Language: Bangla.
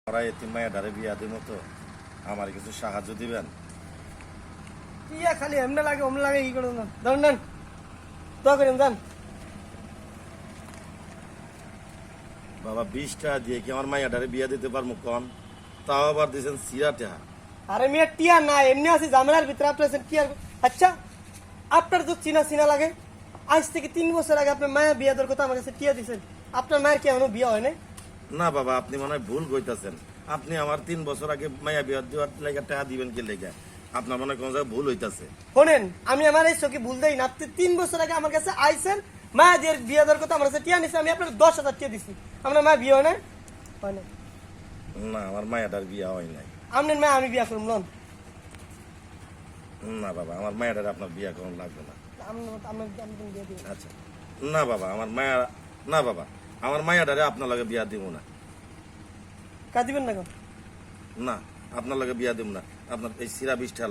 ওরা এতিম মায়াডারে বিয়া দিব তো আমার কিছু সাহায্য দিবেন? ইয়া খালি এমনি লাগে অমন লাগে ই করে না ধরুন দেন দোয়া করেন দেন। বাবা 20 টাকা দিয়ে কি আমার মায়াডারে বিয়া দিতে পারবো কন? তাও আবার দিয়েছেন সিরা টাকা। আরে মিয়া টিয়া না এমনি আছে ঝামেলার ভিতরে আপনি আছেন কি আর আচ্ছা আপনার তো চিনা চিনা লাগে আজ থেকে 3 বছর আগে আপনার মায়া বিয়া দেওয়ার কথা আমার কাছে টিয়া দিছেন আপনার মায়ের কি এখনো বিয়া হয় না? না বাবা, আপনি মনে হয় ভুল কইতাছেন। আপনি আমার 3 বছর আগে মায়া বিয়া দেওয়ার লেগে টাকা দিবেন কি লেগে? আপনার মনে হয় কোন জায়গায় ভুল হইতাছে। শোনেন আমি আমার এই চোখে ভুল দেই না আপনি 3 বছর আগে আমার কাছে আইছেন মায়া দিয়ে বিয়া দেওয়ার কথা আমার কাছে টিয়া নিছে আমি আপনার 10,000 টিয়া দিছি আপনার মায়া বিয়া হয় না? হয় না না, আমার মায়াডার বিয়া হয় নাই। আপনার মায়া আমি বিয়া করুম লন। না বাবা, আমার মায়াডার আপনার বিয়া করানো লাগবে না। আমার বিয়া দিন আচ্ছা, না বাবা, আমার মায়া, না বাবা, আমার মায়াডারে আপনার লগে বিয়া দিব না। কা দিবেন না কেন? না, আপনার লগে বিয়া দিব না। আপনার এই সিরা 20 টা